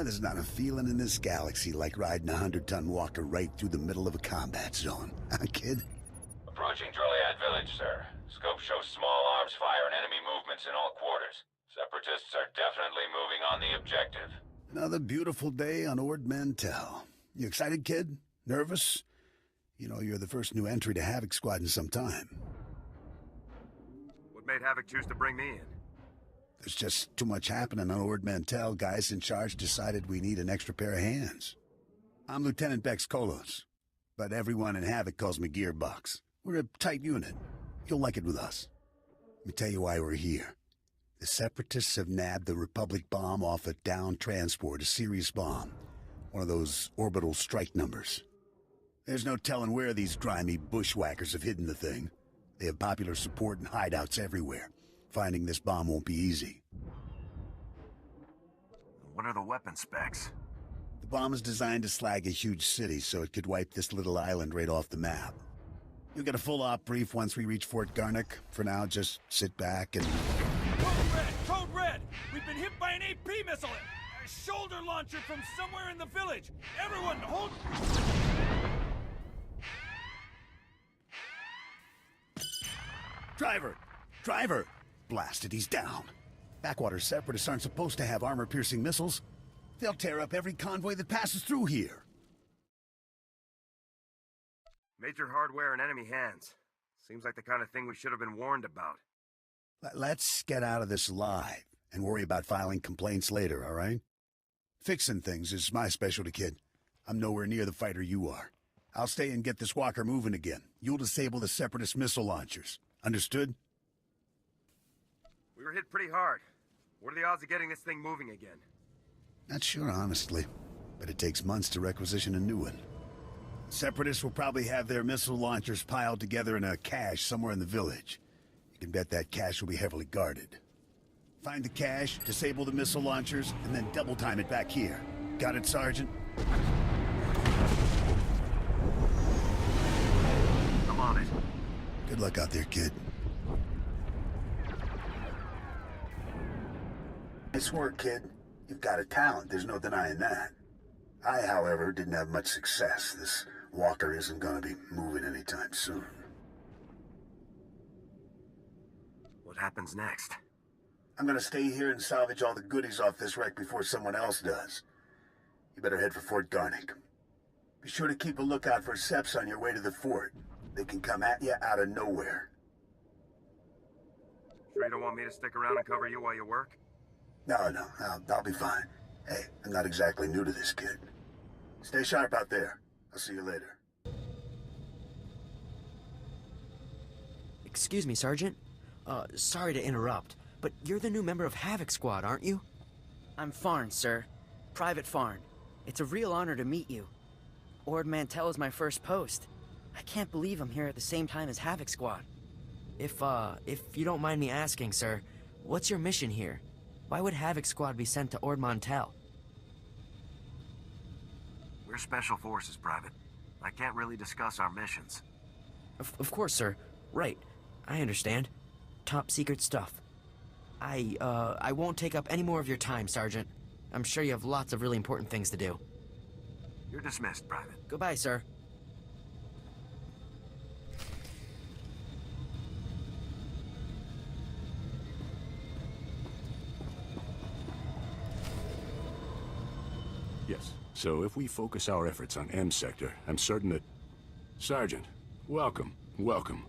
There's not a feeling in this galaxy like riding a 100-ton walker right through the middle of a combat zone. Huh, kid? Approaching Driliad village, sir. Scope shows small arms fire and enemy movements in all quarters. Separatists are definitely moving on the objective. Another beautiful day on Ord Mantell. You excited, kid? Nervous? You know, you're the first new entry to Havoc Squad in some time. What made Havoc choose to bring me in? There's just too much happening on Ord Mantell. Guys in charge decided we need an extra pair of hands. I'm Lieutenant Bex Kolos, but everyone in Havoc calls me Gearbox. We're a tight unit. You'll like it with us. Let me tell you why we're here. The Separatists have nabbed the Republic bomb off a downed transport, a serious bomb. One of those orbital strike numbers. There's no telling where these grimy bushwhackers have hidden the thing. They have popular support and hideouts everywhere. Finding this bomb won't be easy. What are the weapon specs? The bomb is designed to slag a huge city, so it could wipe this little island right off the map. You'll get a full op brief once we reach Fort Garnick. For now, just sit back and... Code Red! Code Red! We've been hit by an AP missile! A shoulder launcher from somewhere in the village! Everyone, hold... Driver! Driver! Blasted, he's down. Backwater Separatists aren't supposed to have armor-piercing missiles. They'll tear up every convoy that passes through here. Major hardware in enemy hands. Seems like the kind of thing we should have been warned about. Let's get out of this alive and worry about filing complaints later, all right? Fixing things is my specialty, kid. I'm nowhere near the fighter you are. I'll stay and get this walker moving again. You'll disable the Separatist missile launchers. Understood? We were hit pretty hard. What are the odds of getting this thing moving again? Not sure, honestly. But it takes months to requisition a new one. Separatists will probably have their missile launchers piled together in a cache somewhere in the village. You can bet that cache will be heavily guarded. Find the cache, disable the missile launchers, and then double time it back here. Got it, Sergeant? I'm on it. Good luck out there, kid. Nice work, kid. You've got a talent, there's no denying that. I, however, didn't have much success. This walker isn't gonna be moving anytime soon. What happens next? I'm gonna stay here and salvage all the goodies off this wreck before someone else does. You better head for Fort Garnick. Be sure to keep a lookout for Seps on your way to the fort. They can come at you out of nowhere. Sure you don't want me to stick around and cover you while you work? No, I'll be fine. Hey, I'm not exactly new to this, kid. Stay sharp out there. I'll see you later. Excuse me, Sergeant. Sorry to interrupt, but you're the new member of Havoc Squad, aren't you? I'm Farn, sir. Private Farn. It's a real honor to meet you. Ord Mantell is my first post. I can't believe I'm here at the same time as Havoc Squad. If you don't mind me asking, sir, what's your mission here? Why would Havoc Squad be sent to Ord Mantell? We're Special Forces, Private. I can't really discuss our missions. Of course, sir. Right. I understand. Top secret stuff. I won't take up any more of your time, Sergeant. I'm sure you have lots of really important things to do. You're dismissed, Private. Goodbye, sir. Yes. So if we focus our efforts on M Sector, I'm certain that... Sergeant, welcome. Welcome.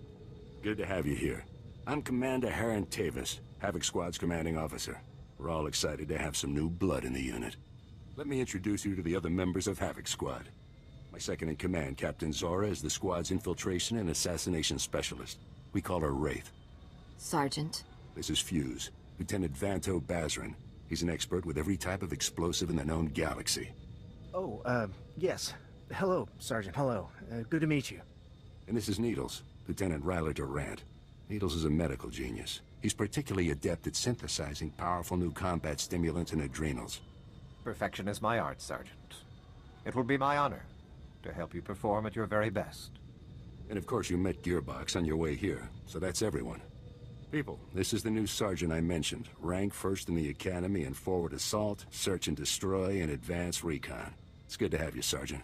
Good to have you here. I'm Commander Harren Tavis, Havoc Squad's commanding officer. We're all excited to have some new blood in the unit. Let me introduce you to the other members of Havoc Squad. My second-in-command, Captain Zora, is the squad's infiltration and assassination specialist. We call her Wraith. Sergeant. This is Fuse, Lieutenant Vanto Bazrin. He's an expert with every type of explosive in the known galaxy. Oh, yes. Hello, Sergeant, hello. Good to meet you. And this is Needles, Lieutenant Ryler Durant. Needles is a medical genius. He's particularly adept at synthesizing powerful new combat stimulants and adrenals. Perfection is my art, Sergeant. It will be my honor to help you perform at your very best. And of course you met Gearbox on your way here, so that's everyone. People, this is the new sergeant I mentioned. Rank first in the academy in forward assault, search and destroy, and advanced recon. It's good to have you, Sergeant.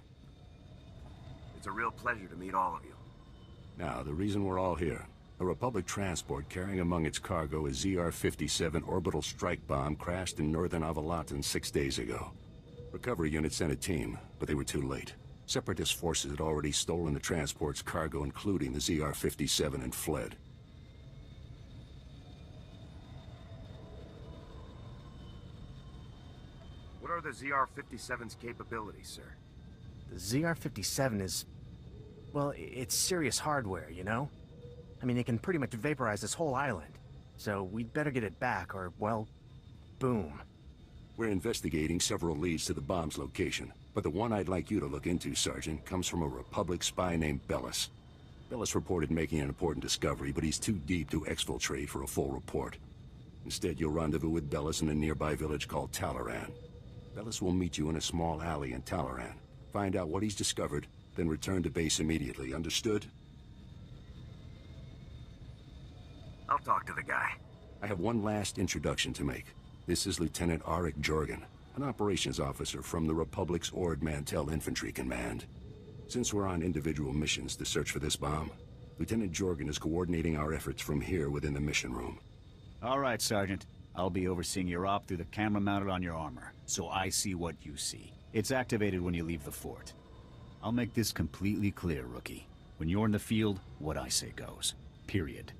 It's a real pleasure to meet all of you. Now, the reason we're all here. A Republic transport carrying among its cargo a ZR-57 orbital strike bomb crashed in northern Avalatan 6 days ago. Recovery unit sent a team, but they were too late. Separatist forces had already stolen the transport's cargo, including the ZR-57, and fled. What are the ZR-57's capabilities, sir? The ZR-57 is... well, it's serious hardware, you know? I mean, it can pretty much vaporize this whole island. So we'd better get it back, or, well, boom. We're investigating several leads to the bomb's location, but the one I'd like you to look into, Sergeant, comes from a Republic spy named Bellis. Bellis reported making an important discovery, but he's too deep to exfiltrate for a full report. Instead, you'll rendezvous with Bellis in a nearby village called Talaran. Bellis will meet you in a small alley in Talaran. Find out what he's discovered, then return to base immediately. Understood? I'll talk to the guy. I have one last introduction to make. This is Lieutenant Arik Jorgen, an operations officer from the Republic's Ord Mantell Infantry Command. Since we're on individual missions to search for this bomb, Lieutenant Jorgen is coordinating our efforts from here within the mission room. All right, Sergeant. I'll be overseeing your op through the camera mounted on your armor, so I see what you see. It's activated when you leave the fort. I'll make this completely clear, Rookie. When you're in the field, what I say goes. Period.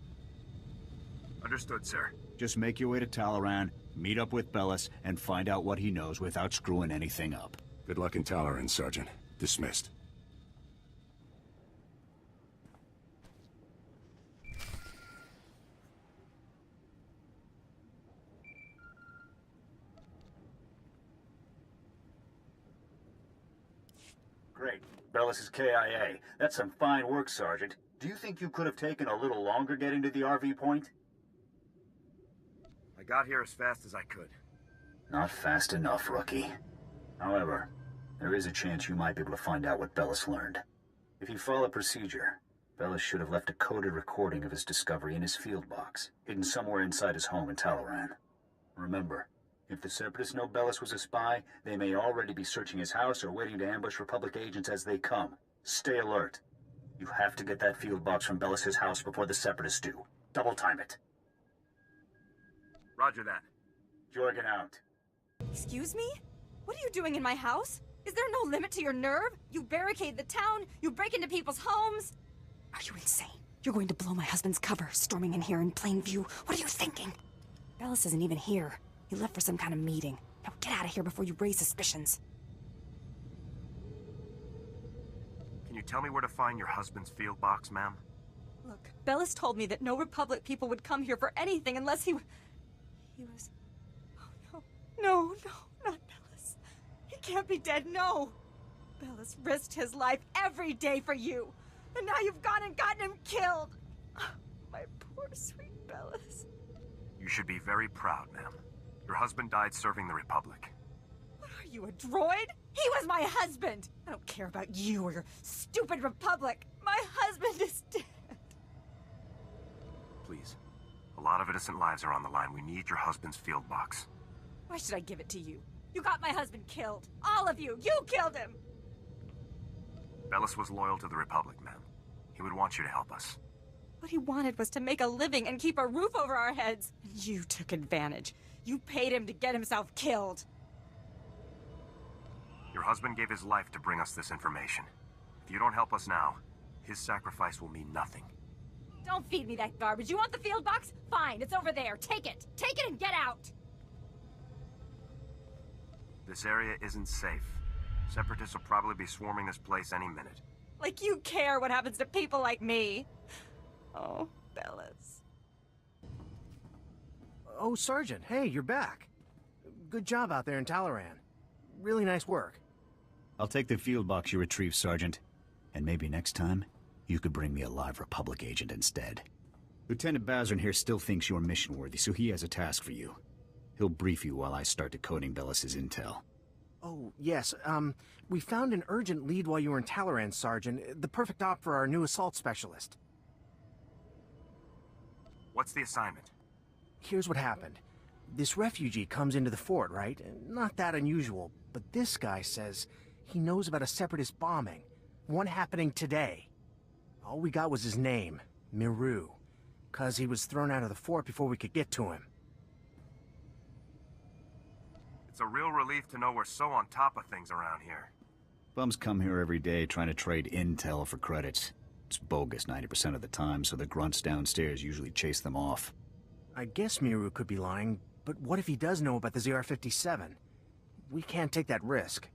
Understood, sir. Just make your way to Talaran, meet up with Bellis, and find out what he knows without screwing anything up. Good luck in Talaran, Sergeant. Dismissed. Great. Bellis is KIA. That's some fine work, Sergeant. Do you think you could have taken a little longer getting to the RV point? I got here as fast as I could. Not fast enough, Rookie. However, there is a chance you might be able to find out what Bellis learned. If you follow procedure, Bellis should have left a coded recording of his discovery in his field box, hidden somewhere inside his home in Talaran. Remember, if the Separatists know Bellis was a spy, they may already be searching his house or waiting to ambush Republic agents as they come. Stay alert. You have to get that field box from Bellis' house before the Separatists do. Double time it. Roger that. Jorgen out. Excuse me? What are you doing in my house? Is there no limit to your nerve? You barricade the town, you break into people's homes. Are you insane? You're going to blow my husband's cover, storming in here in plain view. What are you thinking? Bellis isn't even here. He left for some kind of meeting. Now get out of here before you raise suspicions. Can you tell me where to find your husband's field box, ma'am? Look, Bellis told me that no Republic people would come here for anything unless he was... Oh, no, not Bellis. He can't be dead, no. Bellis risked his life every day for you. And now you've gone and gotten him killed. My poor, sweet Bellis. You should be very proud, ma'am. Your husband died serving the Republic. What are you, a droid? He was my husband! I don't care about you or your stupid Republic. My husband is dead. Please. A lot of innocent lives are on the line. We need your husband's field box. Why should I give it to you? You got my husband killed. All of you. You killed him! Bellis was loyal to the Republic, ma'am. He would want you to help us. What he wanted was to make a living and keep a roof over our heads. And you took advantage. You paid him to get himself killed. Your husband gave his life to bring us this information. If you don't help us now, his sacrifice will mean nothing. Don't feed me that garbage. You want the field box? Fine, it's over there. Take it. Take it and get out. This area isn't safe. Separatists will probably be swarming this place any minute. Like you care what happens to people like me. Oh, Bellis. Oh, Sergeant, hey, you're back. Good job out there in Talaran. Really nice work. I'll take the field box you retrieved, Sergeant. And maybe next time, you could bring me a live Republic agent instead. Lieutenant Bazrin here still thinks you're mission-worthy, so he has a task for you. He'll brief you while I start decoding Bellis' intel. Oh, yes, we found an urgent lead while you were in Talaran, Sergeant. The perfect op for our new assault specialist. What's the assignment? Here's what happened. This refugee comes into the fort, right? Not that unusual, but this guy says he knows about a separatist bombing. One happening today. All we got was his name, Miru. 'Cause he was thrown out of the fort before we could get to him. It's a real relief to know we're so on top of things around here. Bums come here every day trying to trade intel for credits. It's bogus 90% of the time, so the grunts downstairs usually chase them off. I guess Miru could be lying, but what if he does know about the ZR-57? We can't take that risk.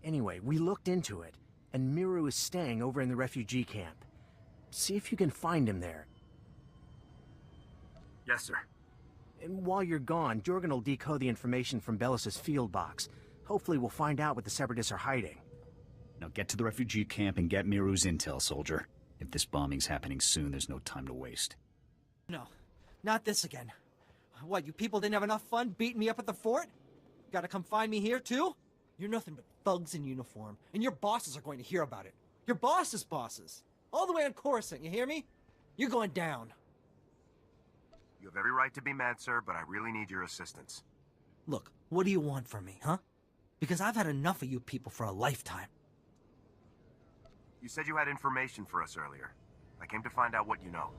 Anyway, we looked into it, and Miru is staying over in the refugee camp. See if you can find him there. Yes, sir. And while you're gone, Jorgen will decode the information from Bellis's field box. Hopefully we'll find out what the Separatists are hiding. Now get to the refugee camp and get Miru's intel, soldier. If this bombing's happening soon, there's no time to waste. No, not this again. What, you people didn't have enough fun beating me up at the fort? Gotta come find me here, too? You're nothing but thugs in uniform, and your bosses are going to hear about it. Your boss's bosses. All the way on Coruscant, you hear me? You're going down. You have every right to be mad, sir, but I really need your assistance. Look, what do you want from me, huh? Because I've had enough of you people for a lifetime. You said you had information for us earlier. I came to find out what you know.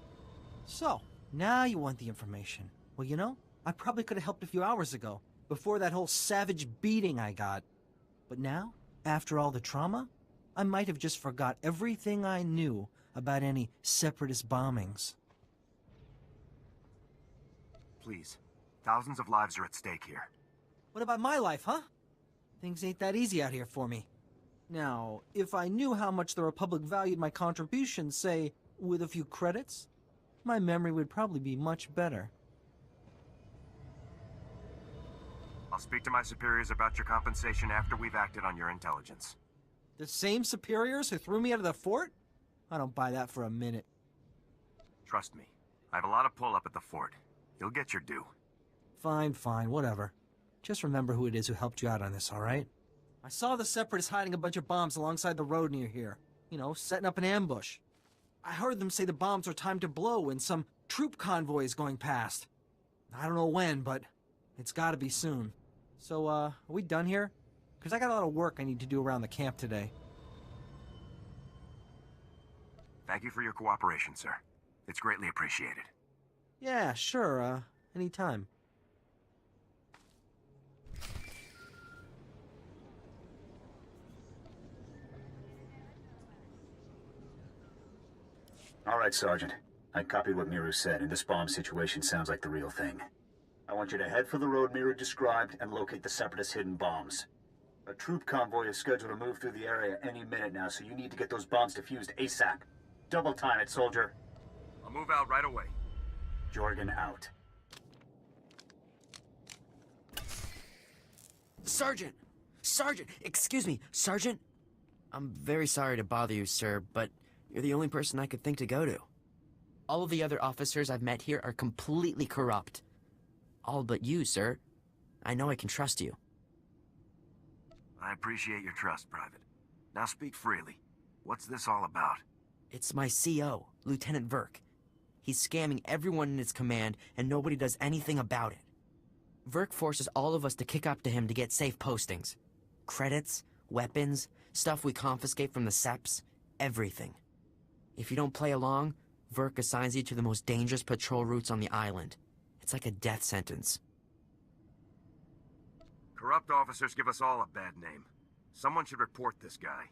So, now you want the information. Well, you know, I probably could have helped a few hours ago, before that whole savage beating I got. But now, after all the trauma, I might have just forgot everything I knew about any separatist bombings. Please. Thousands of lives are at stake here. What about my life, huh? Things ain't that easy out here for me. Now, if I knew how much the Republic valued my contributions, say, with a few credits, my memory would probably be much better. I'll speak to my superiors about your compensation after we've acted on your intelligence. The same superiors who threw me out of the fort? I don't buy that for a minute. Trust me. I have a lot of pull up at the fort. You'll get your due. Fine, whatever. Just remember who it is who helped you out on this, all right? I saw the Separatists hiding a bunch of bombs alongside the road near here. You know, setting up an ambush. I heard them say the bombs are timed to blow when some troop convoy is going past. I don't know when, but it's gotta be soon. So, are we done here? Because I got a lot of work I need to do around the camp today. Thank you for your cooperation, sir. It's greatly appreciated. Yeah, sure, anytime. All right, Sergeant. I copied what Miru said, and this bomb situation sounds like the real thing. I want you to head for the road Miru described and locate the Separatist hidden bombs. A troop convoy is scheduled to move through the area any minute now, so you need to get those bombs defused ASAP. Double time it, soldier. I'll move out right away. Jorgen out. Sergeant! Sergeant! Excuse me, Sergeant? I'm very sorry to bother you, sir, but you're the only person I could think to go to. All of the other officers I've met here are completely corrupt. All but you, sir. I know I can trust you. I appreciate your trust, Private. Now speak freely. What's this all about? It's my CO, Lieutenant Verk. He's scamming everyone in his command, and nobody does anything about it. Verk forces all of us to kick up to him to get safe postings. Credits, weapons, stuff we confiscate from the Seps, everything. If you don't play along, Verk assigns you to the most dangerous patrol routes on the island. It's like a death sentence. Corrupt officers give us all a bad name. Someone should report this guy.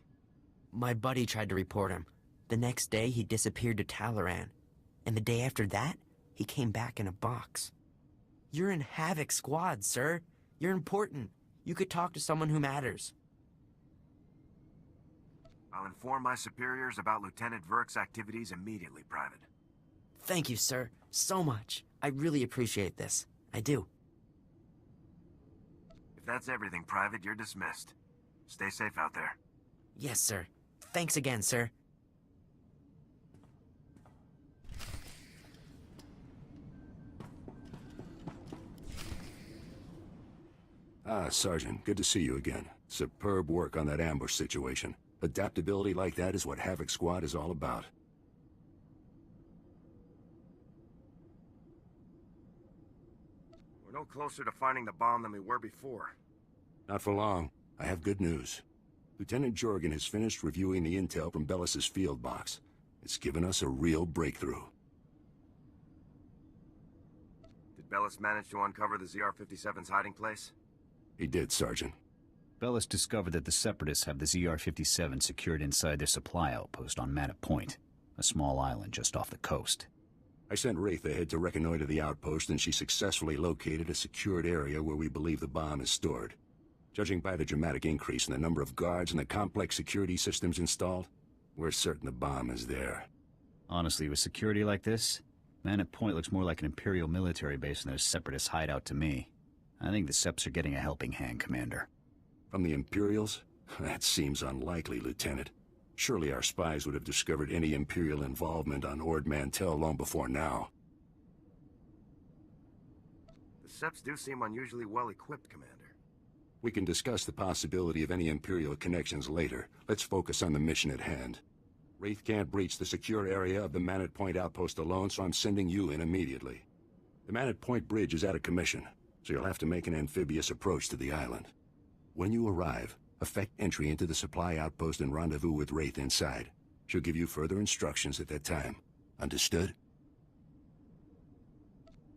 My buddy tried to report him. The next day, he disappeared to Talaran. And the day after that, he came back in a box. You're in Havoc Squad, sir. You're important. You could talk to someone who matters. I'll inform my superiors about Lieutenant Verk's activities immediately, Private. Thank you, sir. So much. I really appreciate this. I do. If that's everything, Private, you're dismissed. Stay safe out there. Yes, sir. Thanks again, sir. Ah, Sergeant, good to see you again. Superb work on that ambush situation. Adaptability like that is what Havoc Squad is all about. We're no closer to finding the bomb than we were before. Not for long. I have good news. Lieutenant Jorgen has finished reviewing the intel from Bellis's field box. It's given us a real breakthrough. Did Bellis manage to uncover the ZR-57's hiding place? He did, Sergeant. Bellis discovered that the Separatists have the ZR-57 secured inside their supply outpost on Manor Point, a small island just off the coast. I sent Wraith ahead to reconnoiter the outpost, and she successfully located a secured area where we believe the bomb is stored. Judging by the dramatic increase in the number of guards and the complex security systems installed, we're certain the bomb is there. Honestly, with security like this, Manor Point looks more like an Imperial military base than a Separatist hideout to me. I think the Seps are getting a helping hand, Commander. From the Imperials? That seems unlikely, Lieutenant. Surely our spies would have discovered any Imperial involvement on Ord Mantell long before now. The Seps do seem unusually well-equipped, Commander. We can discuss the possibility of any Imperial connections later. Let's focus on the mission at hand. Wraith can't breach the secure area of the Manor Point outpost alone, so I'm sending you in immediately. The Manor Point bridge is out of commission, so you'll have to make an amphibious approach to the island. When you arrive, effect entry into the supply outpost and rendezvous with Wraith inside. She'll give you further instructions at that time. Understood?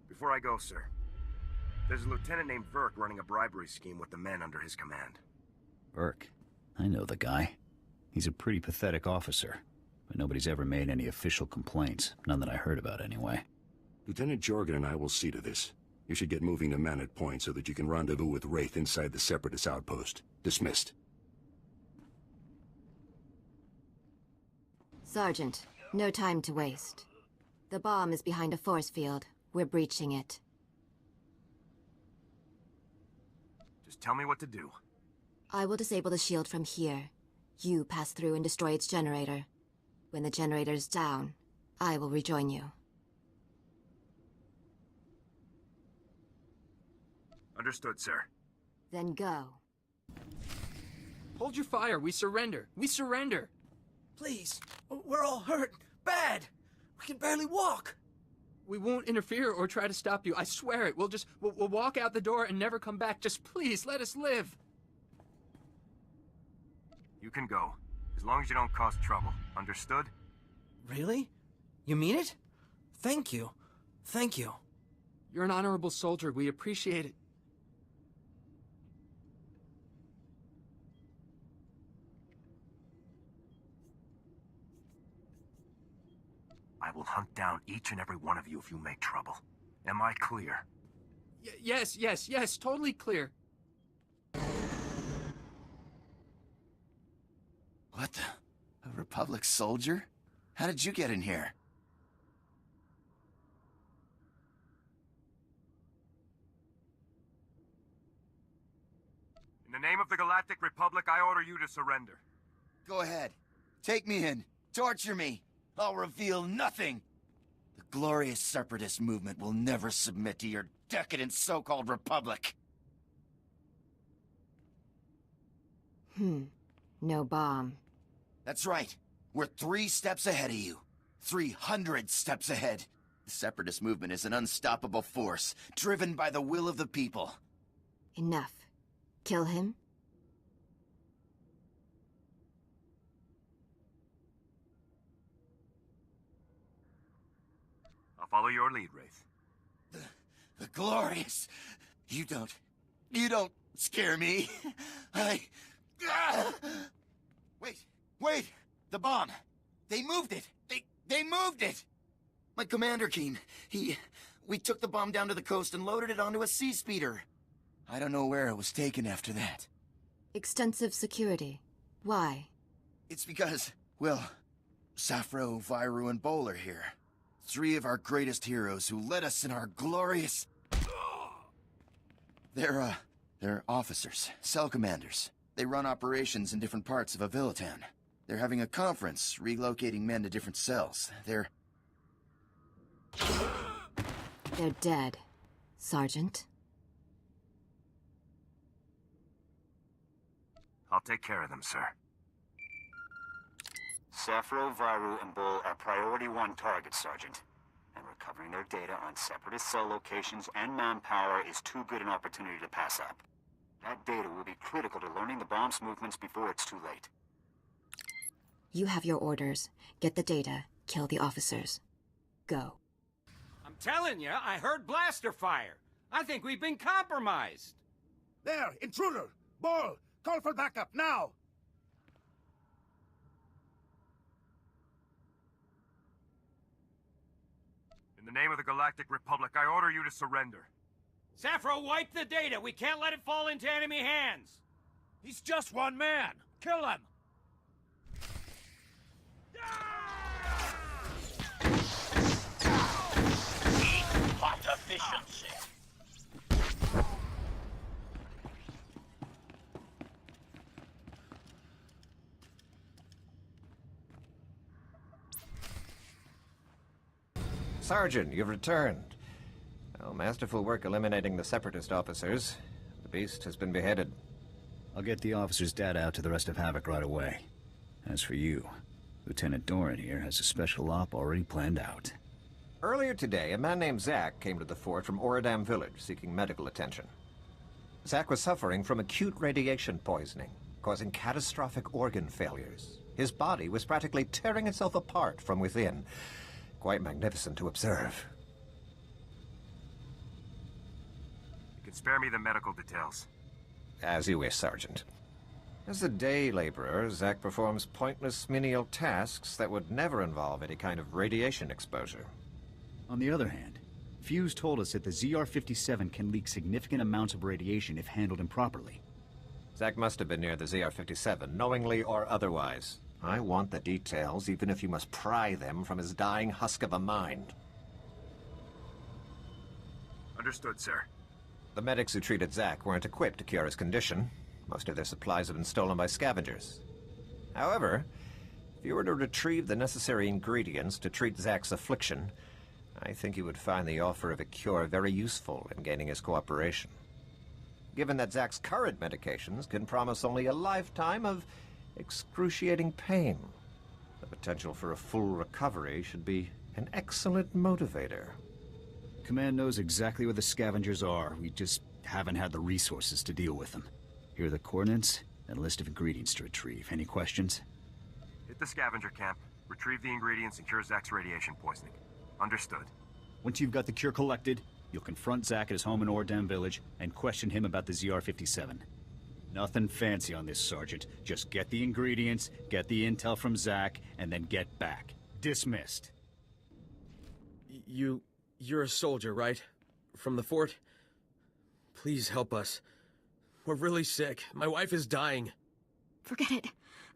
Before I go, sir, there's a lieutenant named Verk running a bribery scheme with the men under his command. Verk? I know the guy. He's a pretty pathetic officer, but nobody's ever made any official complaints. None that I heard about, anyway. Lieutenant Jorgen and I will see to this. You should get moving to Manor Point so that you can rendezvous with Wraith inside the Separatist outpost. Dismissed. Sergeant, no time to waste. The bomb is behind a force field. We're breaching it. Just tell me what to do. I will disable the shield from here. You pass through and destroy its generator. When the generator is down, I will rejoin you. Understood, sir. Then go. Hold your fire. We surrender. We surrender. Please. We're all hurt. Bad. We can barely walk. We won't interfere or try to stop you. I swear it. We'll walk out the door and never come back. Just please, let us live. You can go, as long as you don't cause trouble. Understood? Really? You mean it? Thank you. Thank you. You're an honorable soldier. We appreciate it. I will hunt down each and every one of you if you make trouble. Am I clear? Yes, totally clear. What the? A Republic soldier? How did you get in here? In the name of the Galactic Republic, I order you to surrender. Go ahead. Take me in. Torture me. I'll reveal nothing. The glorious Separatist movement will never submit to your decadent so-called Republic. No bomb. That's right. We're 3 steps ahead of you. 300 steps ahead. The Separatist movement is an unstoppable force, driven by the will of the people. Enough. Kill him? I'll follow your lead, Wraith. The glorious... You don't scare me. Wait! The bomb! They moved it! They moved it! My commander came. We took the bomb down to the coast and loaded it onto a sea speeder. I don't know where it was taken after that. Extensive security. Why? It's because, well, Safro, Viru, and Bol are here. 3 of our greatest heroes who led us in our glorious... They're officers, cell commanders. They run operations in different parts of Avilitan. They're having a conference, relocating men to different cells. They're dead, Sergeant. I'll take care of them, sir. Safro, Viru, and Bol are priority 1 targets, Sergeant. And recover uncovering their data on Separatist cell locations and manpower is too good an opportunity to pass up. That data will be critical to learning the bomb's movements before it's too late. You have your orders. Get the data, kill the officers. Go. I'm telling you, I heard blaster fire. I think we've been compromised. There, intruder! Ball! Call for backup, now! In the name of the Galactic Republic, I order you to surrender. Sappho, wipe the data. We can't let it fall into enemy hands. He's just one man. Kill him. Hot efficiency. Sergeant, you've returned. Oh, masterful work eliminating the Separatist officers. The beast has been beheaded. I'll get the officer's data out to the rest of Havoc right away. As for you, Lieutenant Doran here has a special op already planned out. Earlier today, a man named Zack came to the fort from Oradam village seeking medical attention. Zack was suffering from acute radiation poisoning, causing catastrophic organ failures. His body was practically tearing itself apart from within. Quite magnificent to observe. You can spare me the medical details. As you wish, Sergeant. As a day laborer, Zack performs pointless menial tasks that would never involve any kind of radiation exposure. On the other hand, Fuse told us that the ZR-57 can leak significant amounts of radiation if handled improperly. Zack must have been near the ZR-57, knowingly or otherwise. I want the details, even if you must pry them from his dying husk of a mind. Understood, sir. The medics who treated Zack weren't equipped to cure his condition. Most of their supplies have been stolen by scavengers. However, if you were to retrieve the necessary ingredients to treat Zack's affliction, I think you would find the offer of a cure very useful in gaining his cooperation. Given that Zack's current medications can promise only a lifetime of excruciating pain, the potential for a full recovery should be an excellent motivator. Command knows exactly where the scavengers are. We just haven't had the resources to deal with them. Here are the coordinates and a list of ingredients to retrieve. Any questions? Hit the scavenger camp, retrieve the ingredients, and cure Zack's radiation poisoning. Understood. Once you've got the cure collected, you'll confront Zack at his home in Oradam village and question him about the ZR-57. Nothing fancy on this, Sergeant. Just get the ingredients, get the intel from Zack, and then get back. Dismissed. You're a soldier, right? From the fort? Please help us. We're really sick. My wife is dying. Forget it.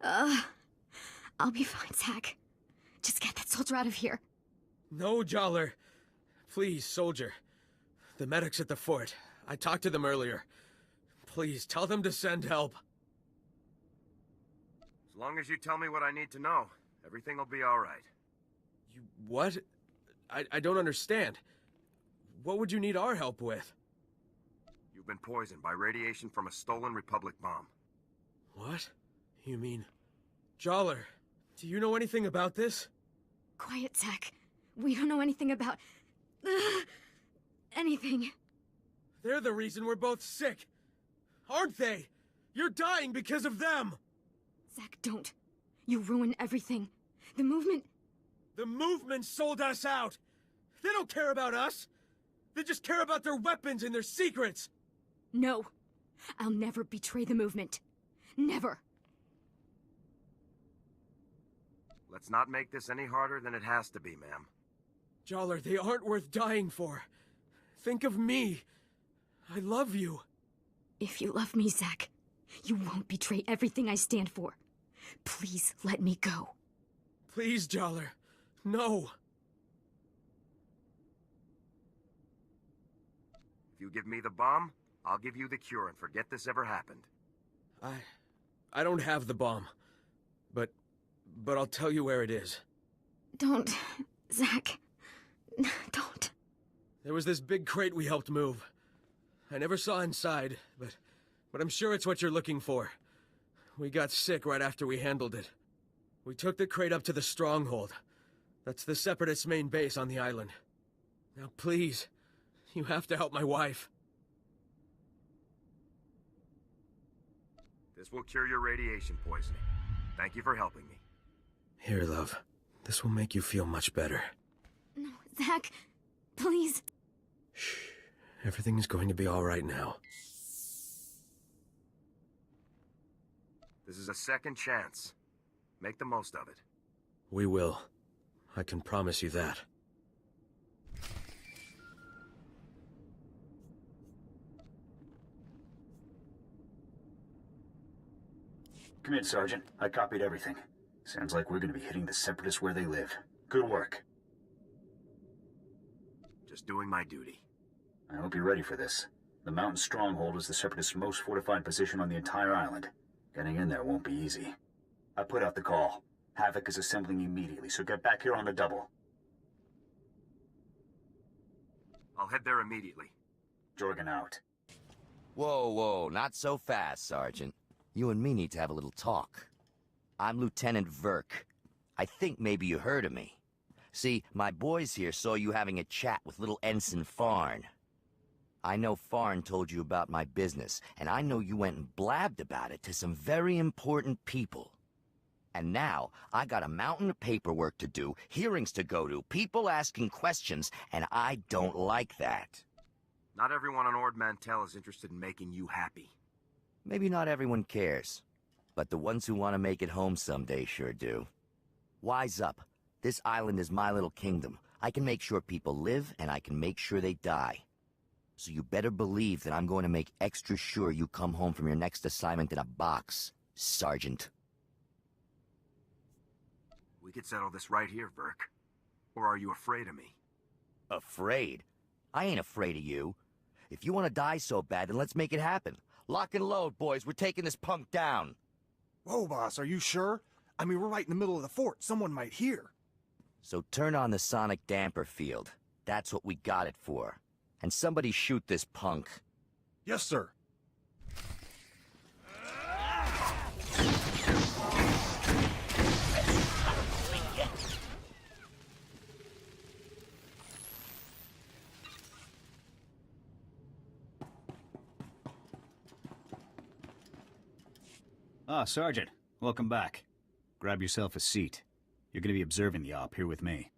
I'll be fine, Zack. Just get that soldier out of here. No, Joller. Please, soldier. The medics at the fort. I talked to them earlier. Please, tell them to send help. As long as you tell me what I need to know, everything will be all right. You what? I don't understand. What would you need our help with? You've been poisoned by radiation from a stolen Republic bomb. What? You mean... Joller, do you know anything about this? Quiet, Zack. We don't know anything about... anything. They're the reason we're both sick. Aren't they? You're dying because of them! Zack, don't. You ruin everything. The movement... The movement sold us out! They don't care about us! They just care about their weapons and their secrets! No. I'll never betray the movement. Never. Let's not make this any harder than it has to be, ma'am. Joller, they aren't worth dying for. Think of me. I love you. If you love me, Zack, you won't betray everything I stand for. Please let me go. Please, Joller. No. If you give me the bomb, I'll give you the cure and forget this ever happened. I don't have the bomb. But I'll tell you where it is. Don't, Zack. Don't. There was this big crate we helped move. I never saw inside, but I'm sure it's what you're looking for. We got sick right after we handled it. We took the crate up to the stronghold. That's the Separatists' main base on the island. Now please, you have to help my wife. This will cure your radiation poisoning. Thank you for helping me. Here, love. This will make you feel much better. No, Zach, please. Shh. Everything's going to be all right now. This is a second chance. Make the most of it. We will. I can promise you that. Come in, Sergeant. I copied everything. Sounds like we're gonna be hitting the Separatists where they live. Good work. Just doing my duty. I hope you're ready for this. The mountain stronghold is the Separatists' most fortified position on the entire island. Getting in there won't be easy. I put out the call. Havoc is assembling immediately, so get back here on the double. I'll head there immediately. Jorgen out. Whoa, not so fast, Sergeant. You and me need to have a little talk. I'm Lieutenant Verk. I think maybe you heard of me. See, my boys here saw you having a chat with little Ensign Farn. I know Farn told you about my business, and I know you went and blabbed about it to some very important people. And now, I got a mountain of paperwork to do, hearings to go to, people asking questions, and I don't like that. Not everyone on Ord Mantell is interested in making you happy. Maybe not everyone cares, but the ones who want to make it home someday sure do. Wise up. This island is my little kingdom. I can make sure people live, and I can make sure they die. So you better believe that I'm going to make extra sure you come home from your next assignment in a box, Sergeant. We could settle this right here, Verk. Or are you afraid of me? Afraid? I ain't afraid of you. If you want to die so bad, then let's make it happen. Lock and load, boys. We're taking this punk down. Whoa, boss, are you sure? I mean, we're right in the middle of the fort. Someone might hear. So turn on the sonic damper field. That's what we got it for. And somebody shoot this punk. Yes, sir. Ah, Sergeant. Welcome back. Grab yourself a seat. You're gonna be observing the op here with me.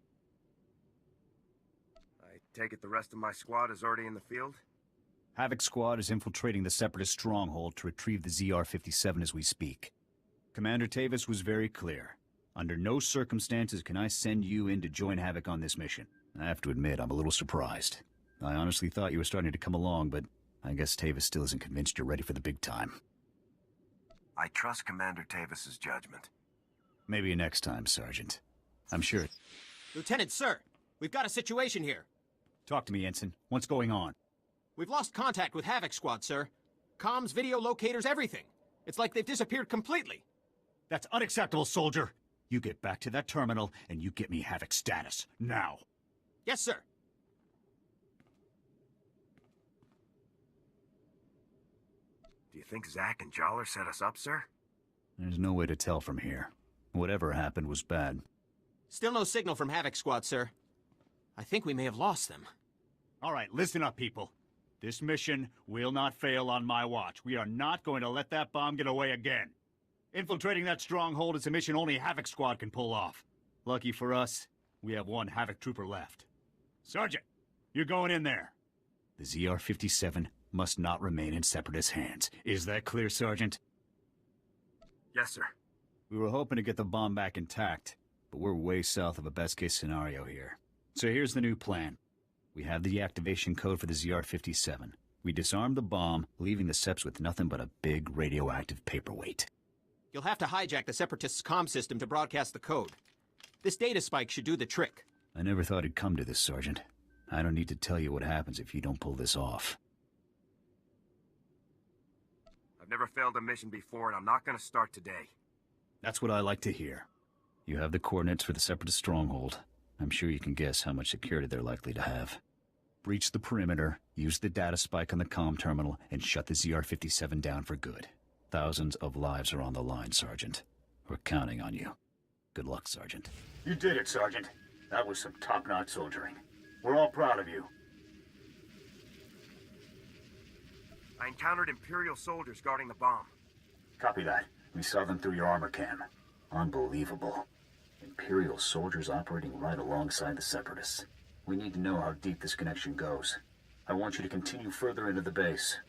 I take it the rest of my squad is already in the field? Havoc Squad is infiltrating the Separatist stronghold to retrieve the ZR-57 as we speak. Commander Tavis was very clear. Under no circumstances can I send you in to join Havoc on this mission. I have to admit, I'm a little surprised. I honestly thought you were starting to come along, but I guess Tavis still isn't convinced you're ready for the big time. I trust Commander Tavis's judgment. Maybe next time, Sergeant. I'm sure. Lieutenant, sir, we've got a situation here. Talk to me, Ensign. What's going on? We've lost contact with Havoc Squad, sir. Comms, video locators, everything. It's like they've disappeared completely. That's unacceptable, soldier. You get back to that terminal, and you get me Havoc status. Now. Yes, sir. Do you think Zach and Joller set us up, sir? There's no way to tell from here. Whatever happened was bad. Still no signal from Havoc Squad, sir. I think we may have lost them. All right, listen up, people. This mission will not fail on my watch. We are not going to let that bomb get away again. Infiltrating that stronghold is a mission only Havoc Squad can pull off. Lucky for us, we have one Havoc trooper left. Sergeant, you're going in there. The ZR-57 must not remain in Separatist hands. Is that clear, Sergeant? Yes, sir. We were hoping to get the bomb back intact, but we're way south of a best-case scenario here. So here's the new plan. We have the activation code for the ZR-57. We disarm the bomb, leaving the Seps with nothing but a big radioactive paperweight. You'll have to hijack the Separatists' comm system to broadcast the code. This data spike should do the trick. I never thought it'd come to this, Sergeant. I don't need to tell you what happens if you don't pull this off. I've never failed a mission before, and I'm not gonna start today. That's what I like to hear. You have the coordinates for the Separatist stronghold. I'm sure you can guess how much security they're likely to have. Breach the perimeter, use the data spike on the comm terminal, and shut the ZR-57 down for good. Thousands of lives are on the line, Sergeant. We're counting on you. Good luck, Sergeant. You did it, Sergeant. That was some top-notch soldiering. We're all proud of you. I encountered Imperial soldiers guarding the bomb. Copy that. We saw them through your armor cam. Unbelievable. Imperial soldiers operating right alongside the Separatists. We need to know how deep this connection goes. I want you to continue further into the base.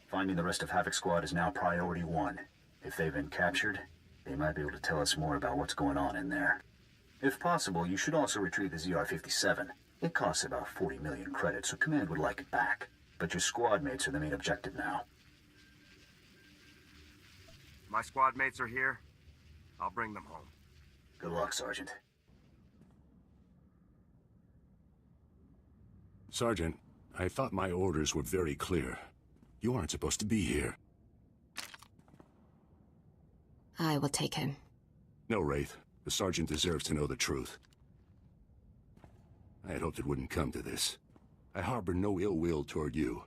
Finding the rest of Havoc Squad is now priority 1. If they've been captured, they might be able to tell us more about what's going on in there. If possible, you should also retrieve the ZR-57. It costs about 40 million credits, so Command would like it back. But your squad mates are the main objective now. My squad mates are here. I'll bring them home. Good luck, Sergeant. Sergeant, I thought my orders were very clear. You aren't supposed to be here. I will take him. No, Wraith. The Sergeant deserves to know the truth. I had hoped it wouldn't come to this. I harbor no ill will toward you.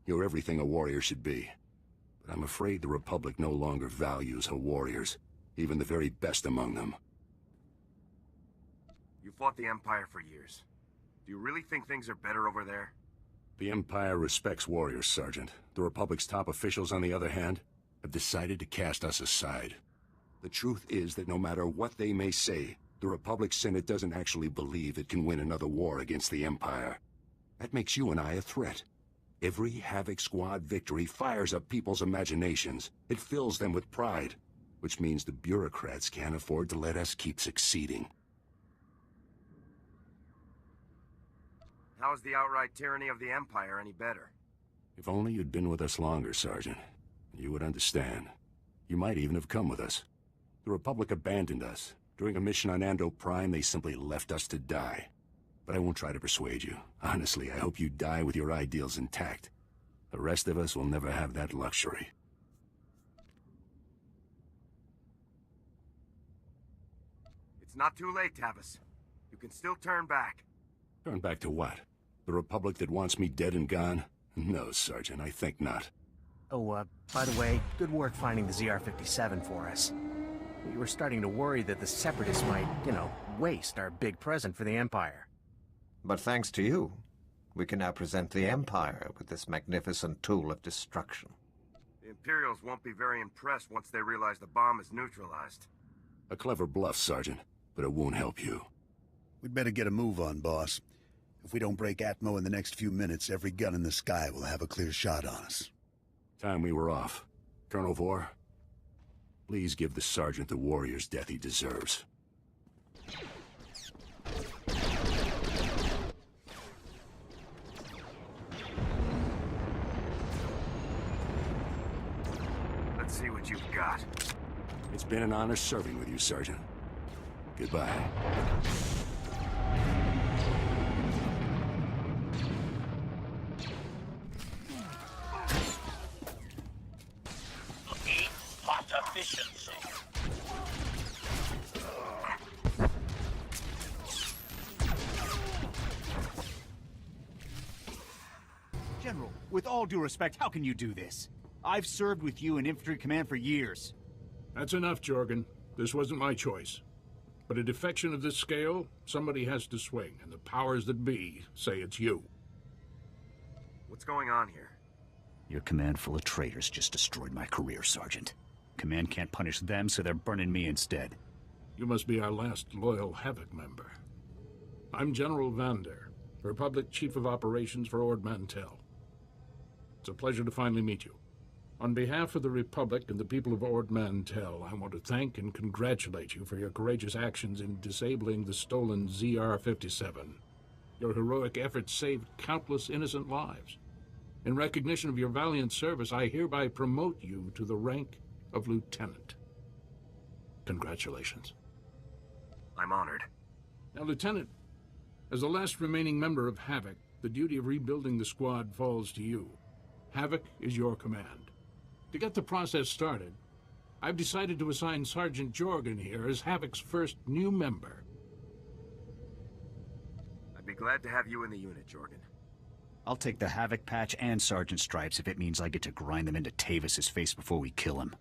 You're everything a warrior should be. But I'm afraid the Republic no longer values her warriors, even the very best among them. You fought the Empire for years. Do you really think things are better over there? The Empire respects warriors, Sergeant. The Republic's top officials, on the other hand, have decided to cast us aside. The truth is that no matter what they may say, the Republic Senate doesn't actually believe it can win another war against the Empire. That makes you and I a threat. Every Havoc Squad victory fires up people's imaginations. It fills them with pride, which means the bureaucrats can't afford to let us keep succeeding. How is the outright tyranny of the Empire any better? If only you'd been with us longer, Sergeant. You would understand. You might even have come with us. The Republic abandoned us. During a mission on Ando Prime, they simply left us to die. But I won't try to persuade you. Honestly, I hope you die with your ideals intact. The rest of us will never have that luxury. It's not too late, Tavis. You can still turn back. Turn back to what? The Republic that wants me dead and gone? No, Sergeant, I think not. Oh, by the way, good work finding the ZR-57 for us. We were starting to worry that the Separatists might, waste our big present for the Empire. But thanks to you, we can now present the Empire with this magnificent tool of destruction. The Imperials won't be very impressed once they realize the bomb is neutralized. A clever bluff, Sergeant, but it won't help you. We'd better get a move on, boss. If we don't break Atmo in the next few minutes, every gun in the sky will have a clear shot on us. Time we were off. Colonel Vore, please give the Sergeant the warrior's death he deserves. Let's see what you've got. It's been an honor serving with you, Sergeant. Goodbye. Hot efficiency. General, with all due respect, how can you do this? I've served with you in Infantry Command for years. That's enough, Jorgen. This wasn't my choice. But a defection of this scale, somebody has to swing, and the powers that be say it's you. What's going on here? Your command full of traitors just destroyed my career, Sergeant. Command can't punish them, so they're burning me instead. You must be our last loyal Havoc member. I'm General Vander, Republic Chief of Operations for Ord Mantell. It's a pleasure to finally meet you. On behalf of the Republic and the people of Ord Mantell, I want to thank and congratulate you for your courageous actions in disabling the stolen ZR-57. Your heroic efforts saved countless innocent lives. In recognition of your valiant service, I hereby promote you to the rank of Lieutenant. Congratulations. I'm honored. Now, Lieutenant, as the last remaining member of Havoc, the duty of rebuilding the squad falls to you. Havoc is your command. To get the process started, I've decided to assign Sergeant Jorgen here as Havoc's first new member. I'd be glad to have you in the unit, Jorgen. I'll take the Havoc patch and Sergeant Stripes if it means I get to grind them into Tavis's face before we kill him.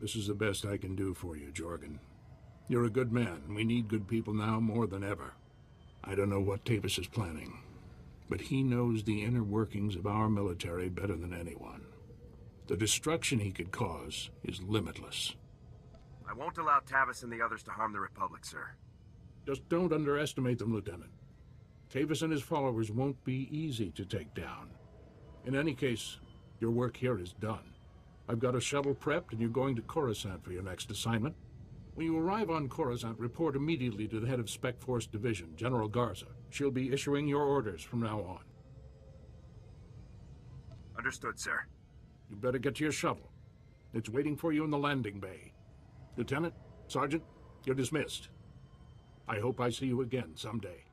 This is the best I can do for you, Jorgen. You're a good man. We need good people now more than ever. I don't know what Tavis is planning, but he knows the inner workings of our military better than anyone. The destruction he could cause is limitless. I won't allow Tavis and the others to harm the Republic, sir. Just don't underestimate them, Lieutenant. Tavis and his followers won't be easy to take down. In any case, your work here is done. I've got a shuttle prepped, and you're going to Coruscant for your next assignment. When you arrive on Coruscant, report immediately to the head of Spec Force Division, General Garza. She'll be issuing your orders from now on. Understood, sir. You better get to your shuttle. It's waiting for you in the landing bay. Lieutenant, Sergeant, you're dismissed. I hope I see you again someday.